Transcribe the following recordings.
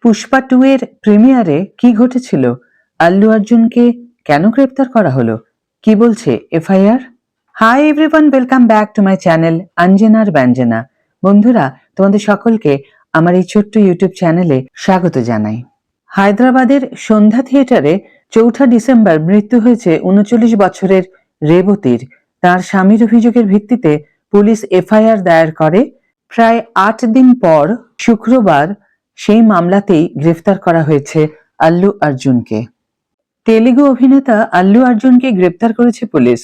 পুষ্পা 2 এর প্রিমিয়ারে কি ঘটেছিল? আল্লু অর্জুনকে কেন গ্রেপ্তার করা হলো? কি বলছে FIR? Hi everyone, welcome back to my channel অঞ্জনার ব্যঞ্জনা। বন্ধুরা, তোমাদের সকলকে আমার এই ছোট্ট ইউটিউব চ্যানেলে স্বাগত জানাই। হায়দ্রাবাদের সন্ধ্যা থিয়েটারে 4 ডিসেম্বর মৃত্যু হয়েছে 39 বছরের রেবতীর। তার স্বামীর অভিযোগের ভিত্তিতে পুলিশ এফআইআর দায়ের করে। প্রায় 8 দিন পর শুক্রবার সেই মামলাতেই গ্রেফতার করা হয়েছে আল্লু অর্জুনকে। তেলুগু অভিনেতা আল্লু অর্জুনকে গ্রেপ্তার করেছে পুলিশ।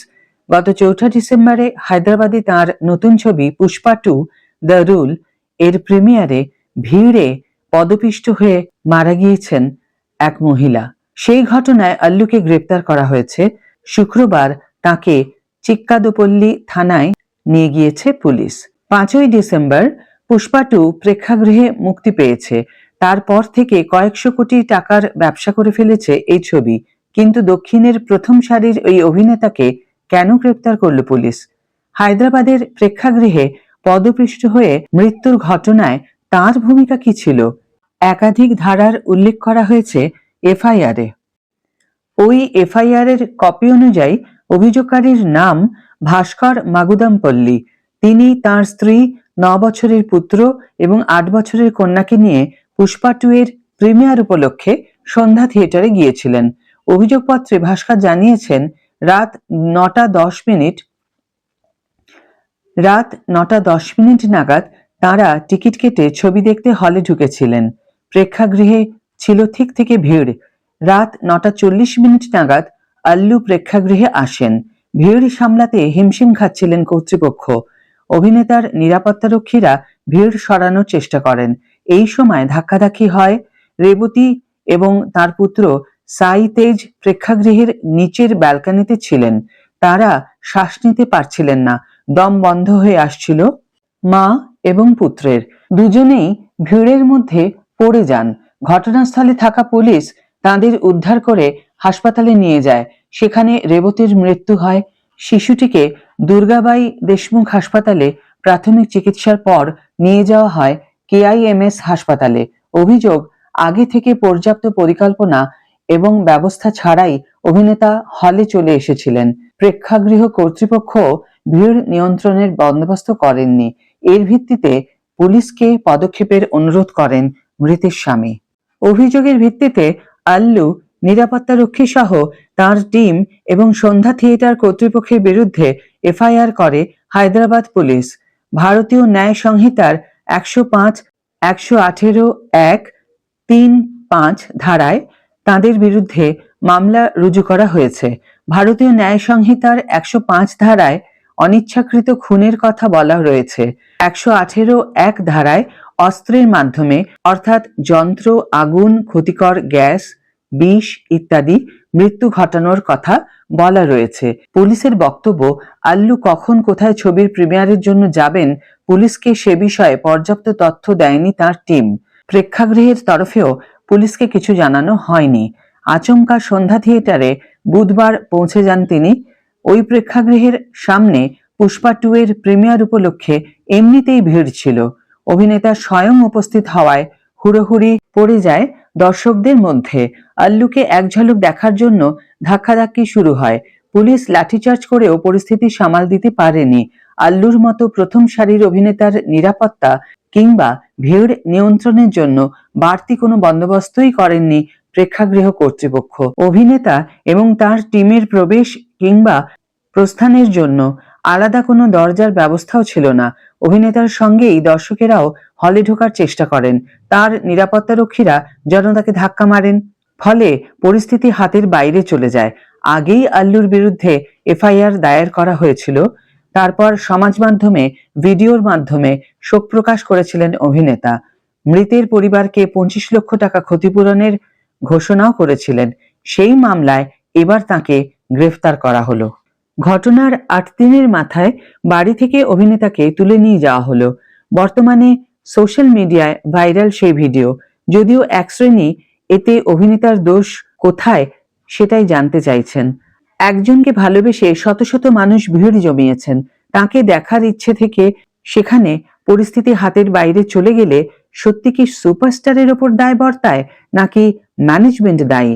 গত 4 ডিসেম্বরে হায়দ্রাবাদে তার নতুন ছবি পুষ্পা 2 দ্য রুল এর প্রিমিয়ারে ভিড়ে পদপিষ্ট হয়ে মারা গিয়েছেন এক মহিলা। সেই ঘটনায় আল্লুকে গ্রেপ্তার করা হয়েছে। শুক্রবার তাকে চিক্কাদপল্লী থানায় নিয়ে গিয়েছে পুলিশ। 5 ডিসেম্বর পুষ্পা 2 প্রেক্ষাগৃহে মুক্তি পেয়েছে। তারপর থেকে কয়েকশো কোটি টাকার ব্যবসা করে ফেলেছে এই ছবি। কিন্তু দক্ষিণের প্রথম সারির ওই অভিনেতাকে কেন গ্রেপ্তার করল পুলিশ? হায়দ্রাবাদের প্রেক্ষাগৃহে পদপিষ্ট হয়ে মৃত্যুর ঘটনায় তার ভূমিকা কি ছিল? একাধিক ধারার উল্লেখ করা হয়েছে এফআইআরে। ওই এফআইআর এর কপি অনুযায়ী অভিযোগকারীর নাম ভাস্কর মাগুদামপল্লী। তিনি তার স্ত্রী, 9 বছরের পুত্র এবং 8 বছরের কন্যাকে নিয়ে পুষ্পা 2 এর প্রিমিয়ার উপলক্ষে সন্ধ্যা থিয়েটারে গিয়েছিলেন। অভিযোগপত্রে ভাস্কর জানিয়েছেন, রাত 9টা 10 নাগাদ তাঁরা টিকিট কেটে ছবি দেখতে হলে ঢুকেছিলেন। প্রেক্ষাগৃহে ছিল ঠিক থেকে ভিড়। রাত 9টা 40 নাগাদ আল্লু প্রেক্ষাগৃহে আসেন। ভিড় সামলাতে হিমশিম খাচ্ছিলেন কর্তৃপক্ষ। অভিনেতার নিরাপত্তারক্ষীরা ভিড় সরানোর চেষ্টা করেন। এই সময় ধাক্কাধাক্কি হয়। রেবতী এবং তার পুত্র সাই তেজ প্রেক্ষাগৃহের নিচের ব্যালকনিতে ছিলেন। তারা শ্বাস নিতে পারছিলেন না, দম বন্ধ হয়ে আসছিল মা এবং পুত্রের। দুজনেই ভিড়ের মধ্যে পড়ে যান। ঘটনাস্থলে থাকা পুলিশ তাদের উদ্ধার করে হাসপাতালে নিয়ে যায়। সেখানে রেবতীর মৃত্যু হয়। শিশুটিকে দুর্গাবাই দেশমুখ হাসপাতালে প্রাথমিক চিকিৎসার পর নিয়ে যাওয়া হয় কেআইএমএস হাসপাতালে। অভিযোগ, আগে থেকে পর্যাপ্ত পরিকল্পনা এবং ব্যবস্থা ছাড়াই অভিনেতা হলে চলে এসেছিলেন। প্রেক্ষাগৃহ কর্তৃপক্ষ ভিড় নিয়ন্ত্রণের বন্দোবস্ত করেননি। এর ভিত্তিতে পুলিশকে পদক্ষেপের অনুরোধ করেন মৃতের স্বামী। অভিযোগের ভিত্তিতে আল্লু, নিরাপত্তারক্ষী সহ তার টিম এবং সন্ধ্যা থিয়েটার কর্তৃপক্ষের বিরুদ্ধে এফআইআর করে হায়দ্রাবাদ পুলিশ। ভারতীয় ন্যায় সংহিতার 105, 118, 1, 3, 5 ধারায় তাদের বিরুদ্ধে মামলা রুজু করা হয়েছে। ভারতীয় ন্যায় সংহিতার 105 ধারায় অনিচ্ছাকৃত খুনের কথা বলা রয়েছে। 118(1) ধারায় অস্ত্রের মাধ্যমে অর্থাৎ যন্ত্র, আগুন, ক্ষতিকর গ্যাস, বিষ ইত্যাদি মৃত্যু ঘটানোর কথা বলা রয়েছে। পুলিশের বক্তব্য, আল্লু কখন কোথায় ছবির প্রিমিয়ারের জন্য যাবেন পুলিশকে সে বিষয়ে পর্যাপ্ত তথ্য দেয়নি তার টিম। প্রেক্ষাগৃহের তরফেও পুলিশকে কিছু জানানো হয়নি। আচমকা সন্ধ্যা থিয়েটারে বুধবার পৌঁছে যান তিনি। ওই প্রেক্ষাগৃহের সামনে পুষ্পা 2 এর প্রিমিয়ার উপলক্ষে এমনিতেই ভিড় ছিল। অভিনেতা স্বয়ং উপস্থিত হওয়ায় হুড়োহুড়ি পড়ে যায় দর্শকদের মধ্যে। আল্লুকে এক ঝলক দেখার জন্য ধাক্কাধাক্কি শুরু হয়। পুলিশ লাঠিচার্জ করেও পরিস্থিতি সামাল দিতে পারেনি। আল্লুর মতো প্রথম সারির অভিনেতার নিরাপত্তা কিংবা ভিড় নিয়ন্ত্রণের জন্য বাড়তি কোনো বন্দোবস্তই করেননি প্রেক্ষাগৃহ কর্তৃপক্ষ। অভিনেতা এবং তার টিমের প্রবেশ কিংবা প্রস্থানের জন্য আলাদা কোনো দরজার ব্যবস্থাও ছিল না। অভিনেতার সঙ্গেই দর্শকেরাও হলে ঢোকার চেষ্টা করেন। তার নিরাপত্তারক্ষীরা জনতাকে ধাক্কা মারেন। ফলে পরিস্থিতি হাতের বাইরে চলে যায়। আগেই আল্লুর বিরুদ্ধে এফআইআর দায়ের করা হয়েছিল। তারপর সমাজ মাধ্যমে ভিডিওর মাধ্যমে শোক প্রকাশ করেছিলেন অভিনেতা। মৃতের পরিবারকে 25 লক্ষ টাকা ক্ষতিপূরণের ঘোষণাও করেছিলেন। সেই মামলায় এবার তাকে গ্রেফতার করা হলো। ঘটনার 8 দিনের মাথায় বাড়ি থেকে অভিনেতাকে তুলে নিয়ে যাওয়া হলো। বর্তমানে সোশ্যাল মিডিয়ায় ভাইরাল সেই ভিডিও। যদিও এক শ্রেণী এতে অভিনেতার দোষ কোথায় সেটাই জানতে চাইছেন। একজনকে ভালোবেসে শত শত মানুষ ভিড় জমিয়েছেন। তাকে দেখার ইচ্ছে থেকে সেখানে পরিস্থিতি হাতের বাইরে চলে গেলে সত্যি কি সুপারস্টারের ওপর দায় বর্তায় নাকি ম্যানেজমেন্ট দায়ী?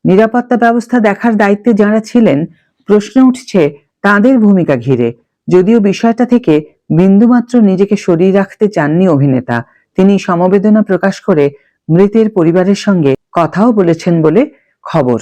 নিরাপত্তা ব্যবস্থা দেখার দায়িত্বে যারা ছিলেন, প্রশ্ন উঠছে তাদের ভূমিকা ঘিরে। যদিও বিষয়টা থেকে বিন্দুমাত্র নিজেকে সরিয়ে রাখতে চাননি অভিনেতা, তিনি সমবেদনা প্রকাশ করে মৃতের পরিবারের সঙ্গে কথাও বলেছেন বলে খবর।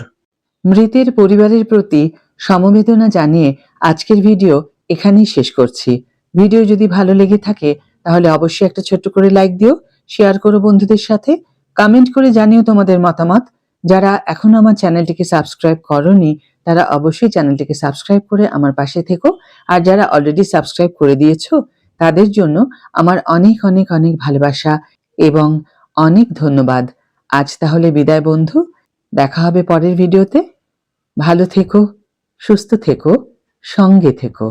মৃতের পরিবারের প্রতি সমবেদনা জানিয়ে আজকের ভিডিও এখানেই শেষ করছি। ভিডিও যদি ভালো লেগে থাকে তাহলে অবশ্যই একটা ছোট্ট করে লাইক দিও, শেয়ার করো বন্ধুদের সাথে, কমেন্ট করে জানিও তোমাদের মতামত। যারা এখনো আমার চ্যানেলটিকে সাবস্ক্রাইব করোনি তারা অবশ্যই চ্যানেলটিকে সাবস্ক্রাইব করে আমার পাশে থেকো। আর যারা অলরেডি সাবস্ক্রাইব করে দিয়েছো তাদের জন্য আমার অনেক অনেক অনেক ভালোবাসা এবং অনেক ধন্যবাদ। আজ তাহলে বিদায় বন্ধু, দেখা হবে পরের ভিডিওতে। ভালো থেকো, সুস্থ থেকো, সঙ্গে থেকো।